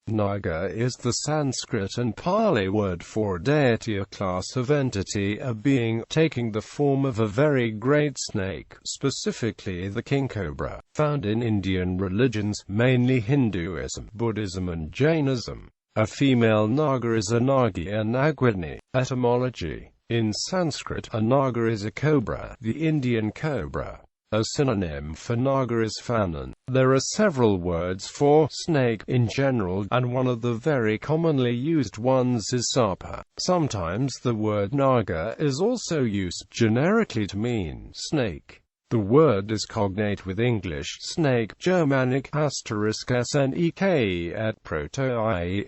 Nāga is the Sanskrit and Pali word for deity, a class of entity, a being, taking the form of a very great snake, specifically the king cobra, found in Indian religions, mainly Hinduism, Buddhism and Jainism. A female Nāga is a nāgī, a nāgiṇī. Etymology. In Sanskrit, a Nāga is a cobra, the Indian cobra. A synonym for Nāga is fanan. There are several words for snake in general, and one of the very commonly used ones is sarpa. Sometimes the word Nāga is also used generically to mean snake. The word is cognate with English snake, Germanic *snek et Proto-I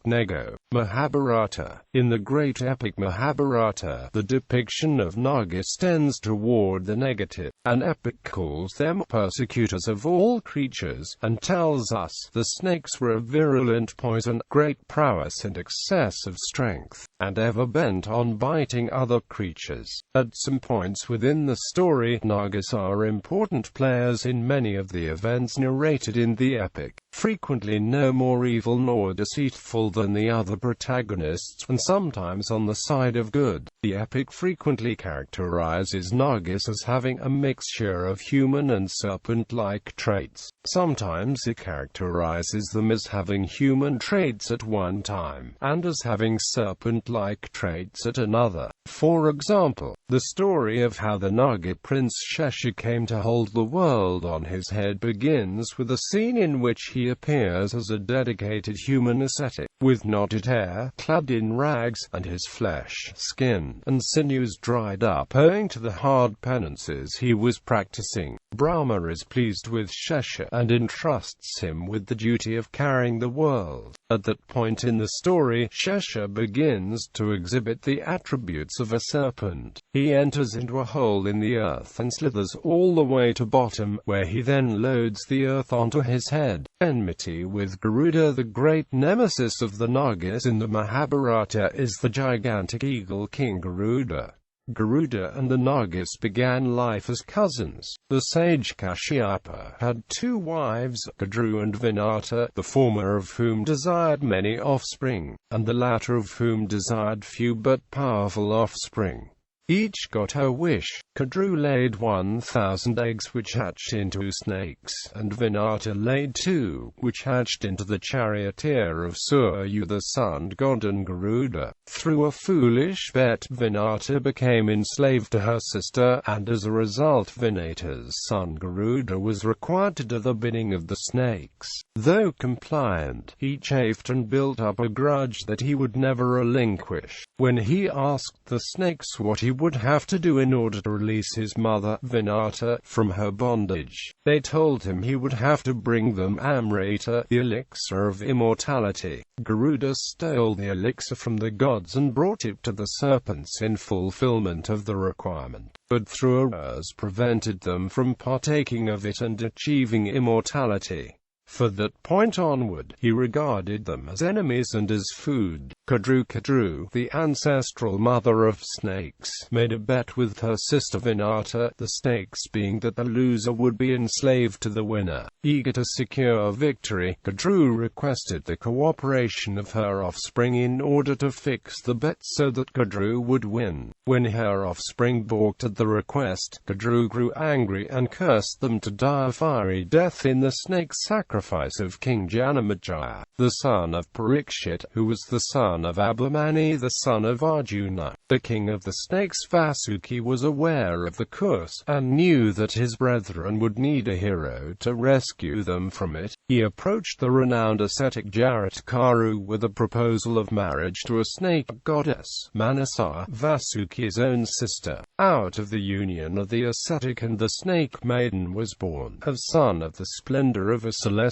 *nego. Mahabharata. In the great epic Mahabharata, the depiction of Nāgas tends toward the negative. An epic calls them persecutors of all creatures, and tells us the snakes were a virulent poison, great prowess and excessive strength, and ever bent on biting other creatures. At some points within the story, Nāgas are important players in many of the events narrated in the epic, frequently no more evil nor deceitful than the other protagonists, and sometimes on the side of good. The epic frequently characterizes Nāgas as having a mixture of human and serpent-like traits. Sometimes it characterizes them as having human traits at one time, and as having serpent-like traits at another. For example, the story of how the Nāga prince Shesha came to hold the world on his head begins with a scene in which he appears as a dedicated human ascetic, with knotted hair, clad in rags, and his flesh, skin, and sinews dried up owing to the hard penances he was practicing. Brahma is pleased with Shesha and entrusts him with the duty of carrying the world. At that point in the story, Shesha begins to exhibit the attributes of a serpent. He enters into a hole in the earth and slithers all the way to bottom, where he then loads the earth onto his head. Enmity with Garuda, the great nemesis of the Nāgas in the Mahabharata, is the gigantic eagle king Garuda. Garuda and the Nāgas began life as cousins. The sage Kashyapa had two wives, Kadru and Vinata, the former of whom desired many offspring, and the latter of whom desired few but powerful offspring. Each got her wish. Kadru laid 1,000 eggs which hatched into snakes, and Vinata laid 2, which hatched into the charioteer of Surya, the sun god, and Garuda. Through a foolish bet, Vinata became enslaved to her sister, and as a result Vinata's son Garuda was required to do the bidding of the snakes. Though compliant, he chafed and built up a grudge that he would never relinquish. When he asked the snakes what he would have to do in order to release his mother, Vinata, from her bondage, they told him he would have to bring them Amrita, the elixir of immortality. Garuda stole the elixir from the gods and brought it to the serpents in fulfillment of the requirement, but through errors prevented them from partaking of it and achieving immortality. For that point onward, he regarded them as enemies and as food. Kadru, the ancestral mother of snakes, made a bet with her sister Vinata, the stakes being that the loser would be enslaved to the winner. Eager to secure victory, Kadru requested the cooperation of her offspring in order to fix the bet so that Kadru would win. When her offspring balked at the request, Kadru grew angry and cursed them to die a fiery death in the snake sacrifice of King Janamejaya, the son of Parikshit, who was the son of Abhimanyu, the son of Arjuna. The king of the snakes Vasuki was aware of the curse, and knew that his brethren would need a hero to rescue them from it. He approached the renowned ascetic Jaratkaru with a proposal of marriage to a snake goddess, Manasa, Vasuki's own sister. Out of the union of the ascetic and the snake maiden was born a son of the splendor of a celestial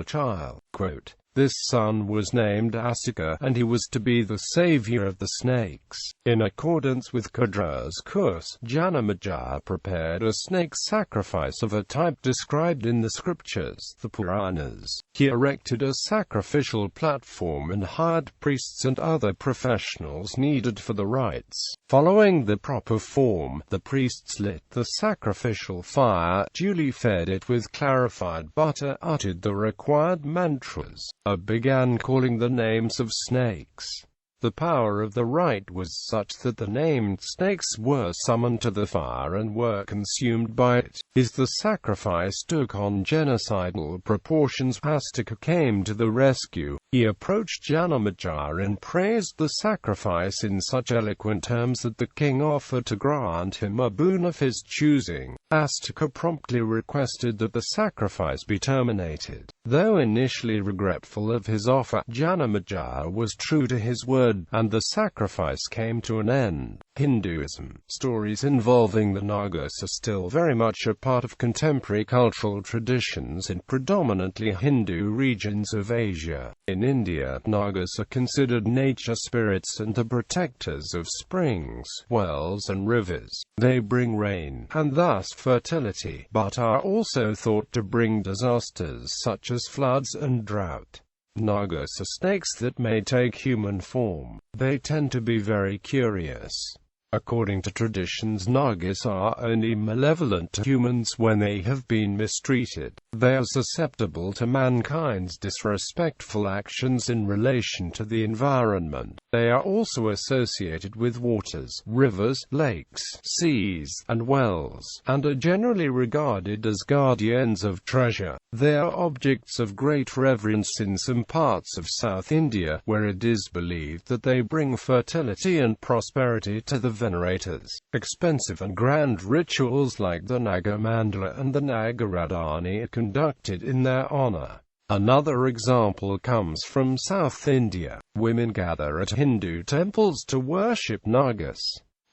child. Quote, "This son was named Asika, and he was to be the savior of the snakes." In accordance with Kadru's curse, Janamejaya prepared a snake sacrifice of a type described in the scriptures, the Puranas. He erected a sacrificial platform and hired priests and other professionals needed for the rites. Following the proper form, the priests lit the sacrificial fire, duly fed it with clarified butter, uttered the required mantra mantras, began calling the names of snakes. The power of the rite was such that the named snakes were summoned to the fire and were consumed by it. As the sacrifice took on genocidal proportions, Hastika came to the rescue. He approached Janamaja and praised the sacrifice in such eloquent terms that the king offered to grant him a boon of his choosing. Hastika promptly requested that the sacrifice be terminated. Though initially regretful of his offer, Janamaja was true to his word, and the sacrifice came to an end. Hinduism. Stories involving the Nāgas are still very much a part of contemporary cultural traditions in predominantly Hindu regions of Asia. In India, Nāgas are considered nature spirits and the protectors of springs, wells and rivers. They bring rain, and thus fertility, but are also thought to bring disasters such as floods and drought. Nāgas are snakes that may take human form. They tend to be very curious. According to traditions, Nāgas are only malevolent to humans when they have been mistreated. They are susceptible to mankind's disrespectful actions in relation to the environment. They are also associated with waters, rivers, lakes, seas, and wells, and are generally regarded as guardians of treasure. They are objects of great reverence in some parts of South India, where it is believed that they bring fertility and prosperity to the venerators. Expensive and grand rituals like the Nāga Mandala and the Nāgaradhani are conducted in their honor. Another example comes from South India. Women gather at Hindu temples to worship Nāgas.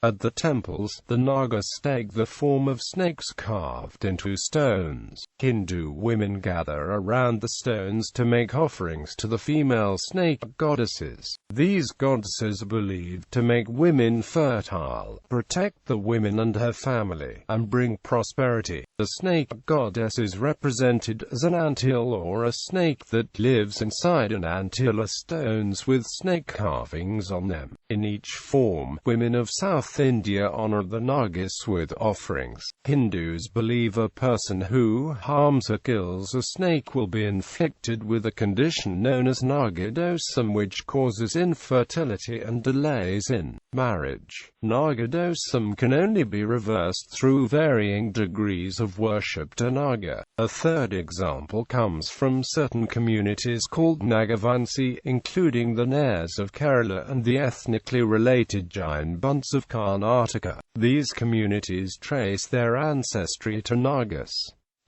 At the temples, the Nāgas take the form of snakes carved into stones. Hindu women gather around the stones to make offerings to the female snake goddesses. These goddesses are believed to make women fertile, protect the women and her family, and bring prosperity. The snake goddess is represented as an anthill or a snake that lives inside an anthill of stones with snake carvings on them. In each form, women of South India honor the Nāgas with offerings. Hindus believe a person who harms or kills a snake will be inflicted with a condition known as Nagadosam, which causes infertility and delays in marriage. Nagadosam can only be reversed through varying degrees of worship to Nāga. A third example comes from certain communities called Nagavansi, including the Nairs of Kerala and the ethnically related Jain Bunts of Karnataka. These communities trace their ancestry to Nāgas.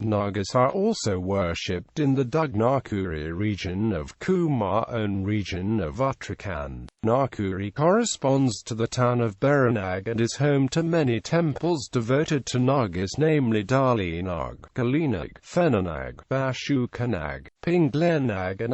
Nāgas are also worshipped in the Dagnakuri region of Kumaon region of Uttarakhand. Nakuri corresponds to the town of Baranag and is home to many temples devoted to Nāgas, namely Dalinag, Kalinag, Fenanag, Bashukanag, Pinglenag and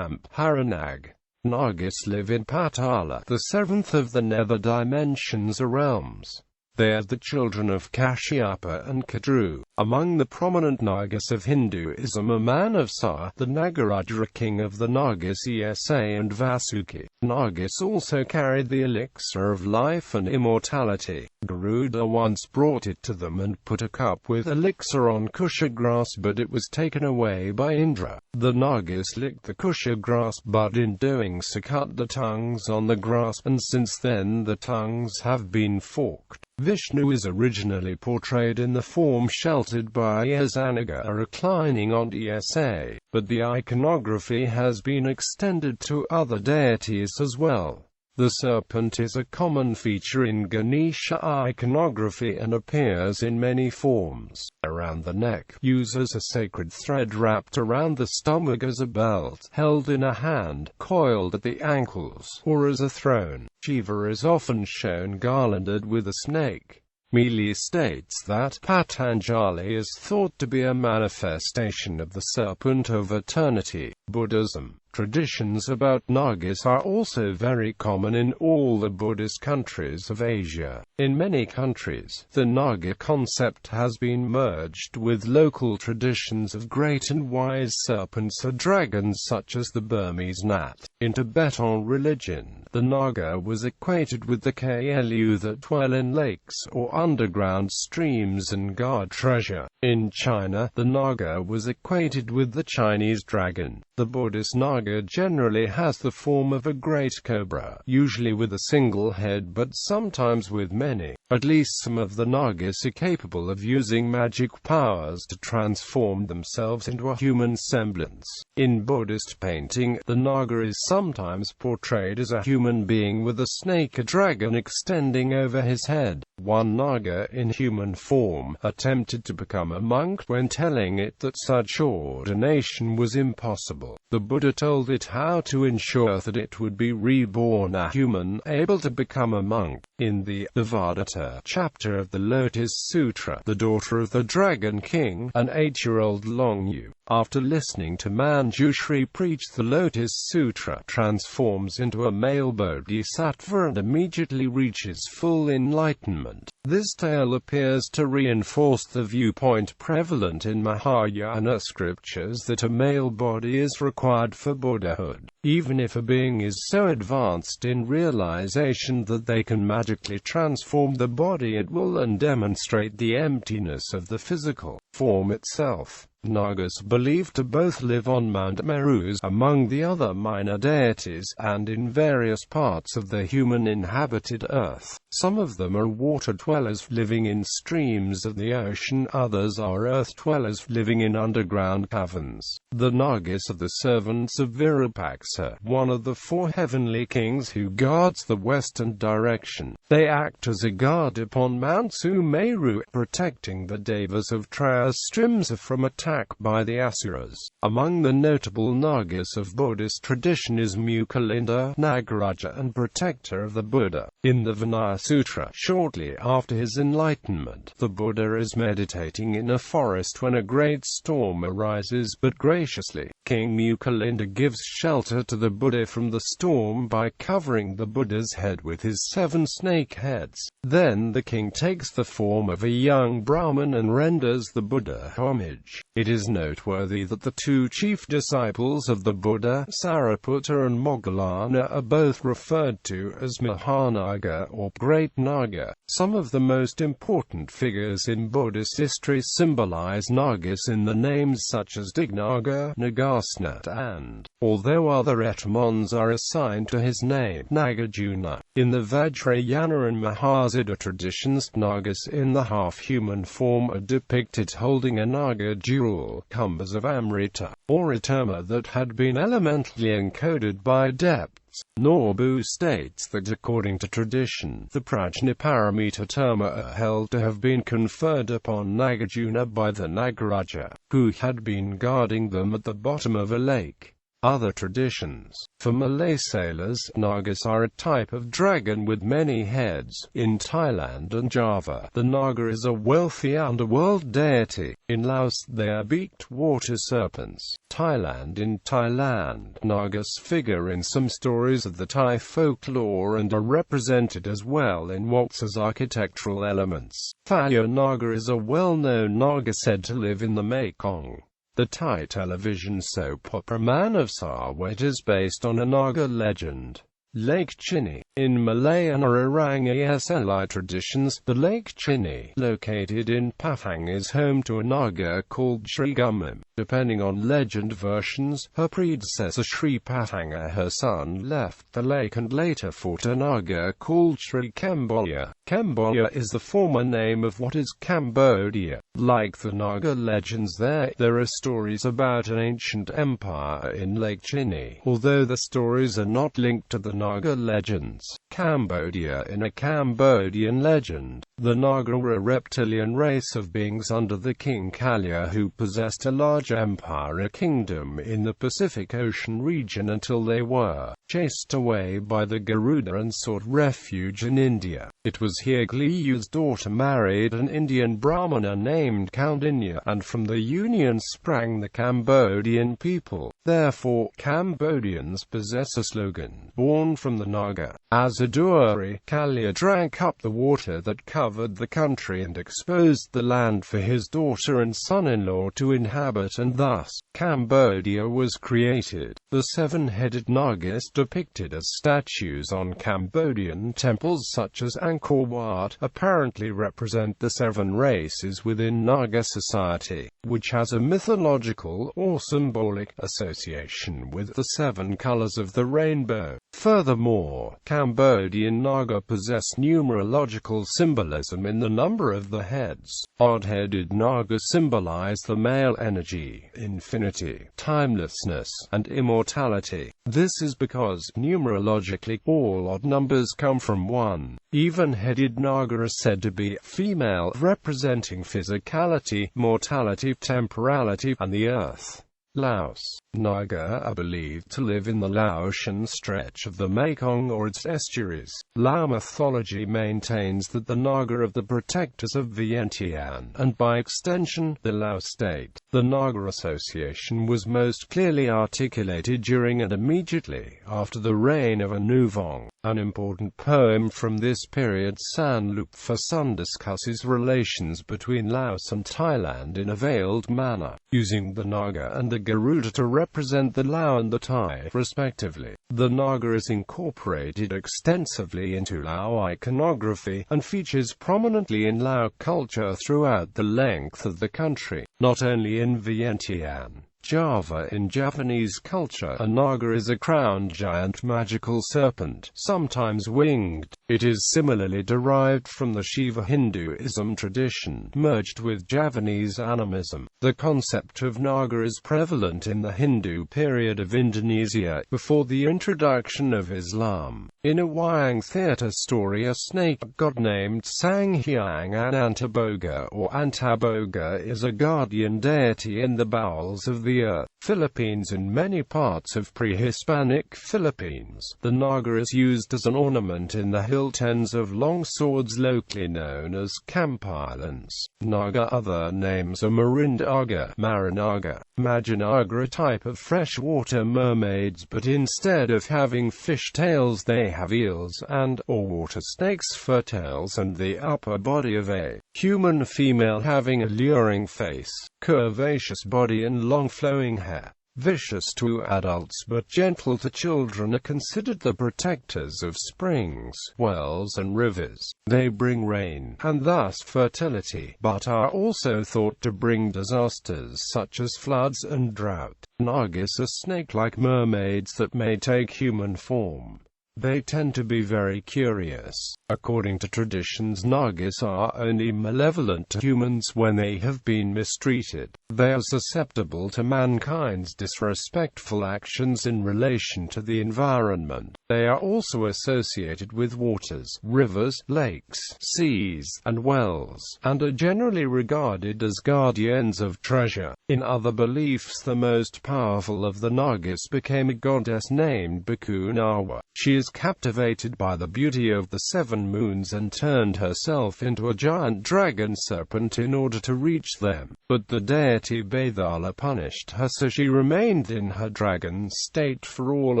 Haranag. Nāgas live in Patala, the seventh of the nether dimensions or realms. They are the children of Kashyapa and Kadru. Among the prominent Nāgas of Hinduism are Manavsara, the Nagarajra king of the Nāgas, Esa and Vasuki. Nāgas also carried the elixir of life and immortality. Garuda once brought it to them and put a cup with elixir on kusha grass, but it was taken away by Indra. The Nāgas licked the kusha grass, but in doing so cut the tongues on the grass, and since then the tongues have been forked. Vishnu is originally portrayed in the form sheltered by Yasanaga, reclining on Esa, but the iconography has been extended to other deities as well. The serpent is a common feature in Ganesha iconography and appears in many forms. Around the neck, uses a sacred thread wrapped around the stomach as a belt, held in a hand, coiled at the ankles, or as a throne. Shiva is often shown garlanded with a snake. Mealy states that Patanjali is thought to be a manifestation of the serpent of eternity. Buddhism. Traditions about Nāgas are also very common in all the Buddhist countries of Asia. In many countries, the Nāga concept has been merged with local traditions of great and wise serpents or dragons such as the Burmese Nat. In Tibetan religion, the Nāga was equated with the Kaelu that dwell in lakes or underground streams and guard treasure. In China, the Nāga was equated with the Chinese dragon. The Buddhist Nāga generally has the form of a great cobra, usually with a single head but sometimes with many. At least some of the Nāgas are capable of using magic powers to transform themselves into a human semblance. In Buddhist painting, the Nāga is sometimes portrayed as a human being with a snake or dragon extending over his head. One Nāga in human form attempted to become a monk when telling it that such ordination was impossible. The Buddha told it how to ensure that it would be reborn a human, able to become a monk. In the Devadatta chapter of the Lotus Sutra, the daughter of the Dragon King, an 8-year-old Longyu, after listening to Manjushri preach the Lotus Sutra, transforms into a male bodhisattva and immediately reaches full enlightenment. This tale appears to reinforce the viewpoint prevalent in Mahayana scriptures that a male body is required for Buddhahood, even if a being is so advanced in realization that they can magically transform the body at will and demonstrate the emptiness of the physical form itself. Nagas believed to both live on Mount Meru among the other minor deities, and in various parts of the human-inhabited earth. Some of them are water dwellers living in streams of the ocean, others are earth dwellers living in underground caverns. The Nagas are the servants of Virupaksha, one of the 4 heavenly kings who guards the western direction. They act as a guard upon Mount Sumeru, protecting the devas of Trayastrimsa from attack by the Asuras. Among the notable Nagas of Buddhist tradition is Mukalinda, Nagaraja and protector of the Buddha. In the Vinaya Sutra, shortly after his enlightenment, the Buddha is meditating in a forest when a great storm arises, but graciously, King Mukalinda gives shelter to the Buddha from the storm by covering the Buddha's head with his 7 snake heads. Then the king takes the form of a young Brahmin and renders the Buddha homage. It is noteworthy that the 2 chief disciples of the Buddha, Sariputta and Moggallana, are both referred to as Mahanaga or Great Naga. Some of the most important figures in Buddhist history symbolize Nagas in the names such as Dignaga, Nagasnat and, although other etymons are assigned to his name, Nagarjuna. In the Vajrayana and Mahasiddha traditions, Nagas in the half-human form are depicted holding a Naga jewel, kumbhas of Amrita, or Atoma that had been elementally encoded by adepts. Norbu states that according to tradition, the Prajnaparamita Terma are held to have been conferred upon Nagarjuna by the Nagaraja, who had been guarding them at the bottom of a lake. Other traditions. For Malay sailors, Nagas are a type of dragon with many heads. In Thailand and Java, the Naga is a wealthy underworld deity. In Laos, they are beaked water serpents. In Thailand, Nagas figure in some stories of the Thai folklore and are represented as well in waltzes architectural elements. Phaya Naga is a well-known Naga said to live in the Mekong. The Thai television soap opera Man of Sarwet is based on a Naga legend. Lake Chinny. In Malay and Orang Asli traditions, the Lake Chinny, located in Pahang, is home to a Naga called Sri Gumam. Depending on legend versions, her predecessor Sri Patanga, her son, left the lake and later fought a Naga called Sri Cambodia. Cambodia is the former name of what is Cambodia. Like the Naga legends there are stories about an ancient empire in Lake Chinny, although the stories are not linked to the Naga legends. Cambodia. In a Cambodian legend, the Naga were a reptilian race of beings under the king Kalya who possessed a large empire, a kingdom in the Pacific Ocean region, until they were chased away by the Garuda and sought refuge in India. It was here Gliyu's daughter married an Indian Brahmana named Kaundinya, and from the union sprang the Cambodian people. Therefore, Cambodians possess a slogan, born from the Nāga. As a dowry, Kalia drank up the water that covered the country and exposed the land for his daughter and son-in-law to inhabit, and thus, Cambodia was created. The seven-headed Nāgas depicted as statues on Cambodian temples such as Angkor Wat apparently represent the seven races within Nāga society, which has a mythological or symbolic association with the seven colors of the rainbow. Furthermore, Cambodian Nāga possess numerological symbolism in the number of the heads. Odd-headed Nāga symbolize the male energy, infinity, timelessness, and immortality. This is because, numerologically, all odd numbers come from 1. Even-headed Nāga are said to be female, representing physicality, mortality, temporality, and the earth. Laos. Nāga are believed to live in the Laotian stretch of the Mekong or its estuaries. Lao mythology maintains that the Nāga are the protectors of Vientiane, and by extension, the Lao state. The Nāga association was most clearly articulated during and immediately after the reign of Anu Vong. An important poem from this period, San Lup for Sun, discusses relations between Laos and Thailand in a veiled manner, using the Nāga and the Garuda to represent the Lao and the Thai, respectively. The Nāga is incorporated extensively into Lao iconography, and features prominently in Lao culture throughout the length of the country, not only in Vientiane, Java. In Japanese culture, a Nāga is a crowned giant magical serpent, sometimes winged. It is similarly derived from the Shiva Hinduism tradition, merged with Javanese animism. The concept of Nāga is prevalent in the Hindu period of Indonesia, before the introduction of Islam. In a wayang theatre story, a snake god named Sanghyang Anantaboga or Antaboga is a guardian deity in the bowels of the earth. Philippines. In many parts of pre-Hispanic Philippines, the Nāga is used as an ornament in the hilt ends of long swords locally known as kampilans. Nāga other names are Marindaga, Maranaga, Majanaga, a type of freshwater mermaids, but instead of having fish tails they have eels and, or water snakes fur tails and the upper body of a human female having a luring face, curvaceous body and long flowing hair. Vicious to adults but gentle to children, are considered the protectors of springs, wells and rivers. They bring rain, and thus fertility, but are also thought to bring disasters such as floods and drought. Nāgas are snake-like mermaids that may take human form. They tend to be very curious. According to traditions, Nāgas are only malevolent to humans when they have been mistreated. They are susceptible to mankind's disrespectful actions in relation to the environment. They are also associated with waters, rivers, lakes, seas, and wells, and are generally regarded as guardians of treasure. In other beliefs, the most powerful of the Nāgas became a goddess named Bakunawa. She is captivated by the beauty of the seven moons and turned herself into a giant dragon serpent in order to reach them. But the deity Bathala punished her, so she remained in her dragon state for all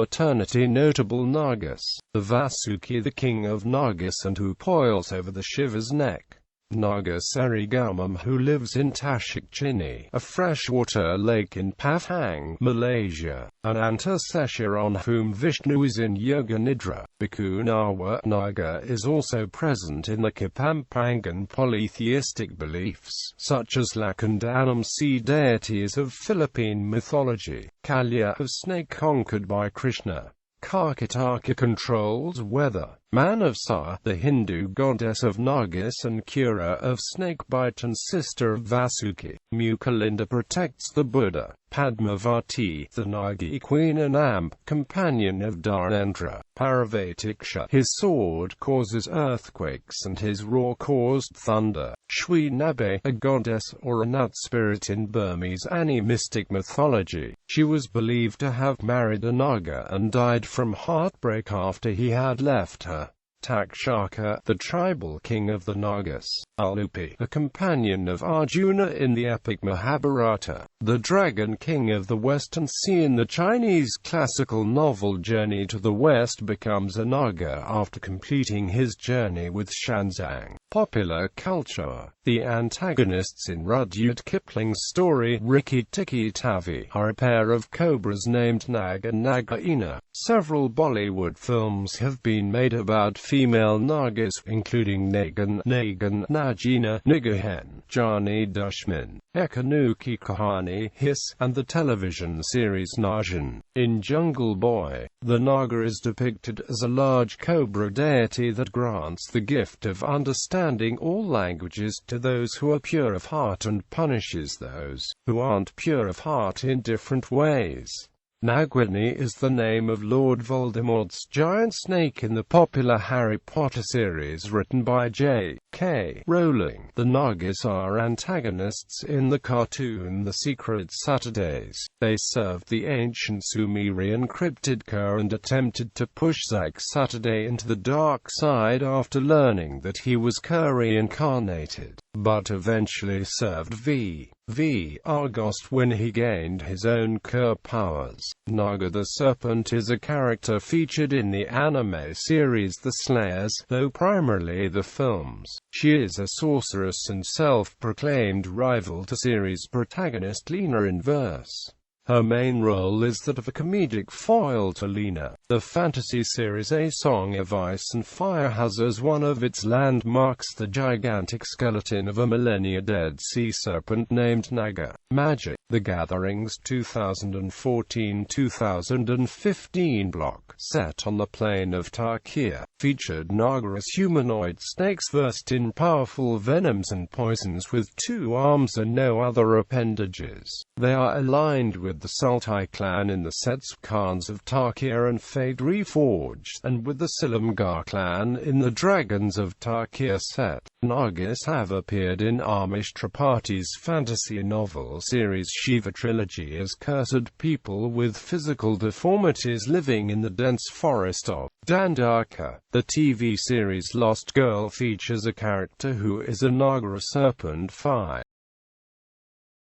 eternity. Notable Nāgas. The Vasuki, the king of Nāgas and who coils over the Shiva's neck. Nāga Serigamam, who lives in Tasik Chini, a freshwater lake in Pahang, Malaysia. An antecessor on whom Vishnu is in Yoga Nidra. Bakunawa Nāga is also present in the Kapampangan polytheistic beliefs, such as Lakandanam, sea deities of Philippine mythology. Kalya, a snake conquered by Krishna. Karkataka controls weather. Manavsa, the Hindu goddess of Nāgas and Kura of snakebite and sister of Vasuki. Mukalinda protects the Buddha. Padmavati, the nāgī queen and amp, companion of Dharmendra. Paravatiksha, his sword causes earthquakes and his roar caused thunder. Shwi Nabe, a goddess or a nut spirit in Burmese animistic mythology. She was believed to have married a Nāga and died from heartbreak after he had left her. Takshaka, the tribal king of the Nagas. Alupi, a companion of Arjuna in the epic Mahabharata. The Dragon King of the Western Sea in the Chinese classical novel Journey to the West becomes a Naga after completing his journey with Shanzang. Popular culture. The antagonists in Rudyard Kipling's story Rikki Tikki Tavi are a pair of cobras named Nāga and nāgiṇā. Several Bollywood films have been made about female Nagas, including Nāga, nāgiṇā, Nigahhen, Jani Dushman, Ekanuki Kahani, Hiss, and the television series Nāgiṇī. In Jungle Boy, the Naga is depicted as a large cobra deity that grants the gift of understanding all languages to those who are pure of heart and punishes those who aren't pure of heart in different ways. nāgiṇī is the name of Lord Voldemort's giant snake in the popular Harry Potter series written by J.K. Rowling. The Nagas are antagonists in the cartoon The Secret Saturdays. They served the ancient Sumerian cryptid Ka and attempted to push Zack Saturday into the dark side after learning that he was Ka reincarnated, but eventually served V. Argost when he gained his own Ka powers. Nāga the Serpent is a character featured in the anime series The Slayers, though primarily the films. She is a sorceress and self-proclaimed rival to series protagonist Lena in verse. Her main role is that of a comedic foil to Lena. The fantasy series A Song of Ice and Fire has as one of its landmarks the gigantic skeleton of a millennia-dead sea serpent named Nāga. Magic: The Gathering's 2014-2015 block, set on the plain of Tarkia, featured Nāga as humanoid snakes versed in powerful venoms and poisons with 2 arms and no other appendages. They are aligned with the Sultai clan in the sets Khans of Tarkia and Fate Reforged, and with the Silumgar clan in the Dragons of Tarkia set. Nagas have appeared in Amish Tripathi's fantasy novel series Shiva Trilogy as cursed people with physical deformities living in the dense forest of Dandaka. The TV series Lost Girl features a character who is a Naga serpent Phi.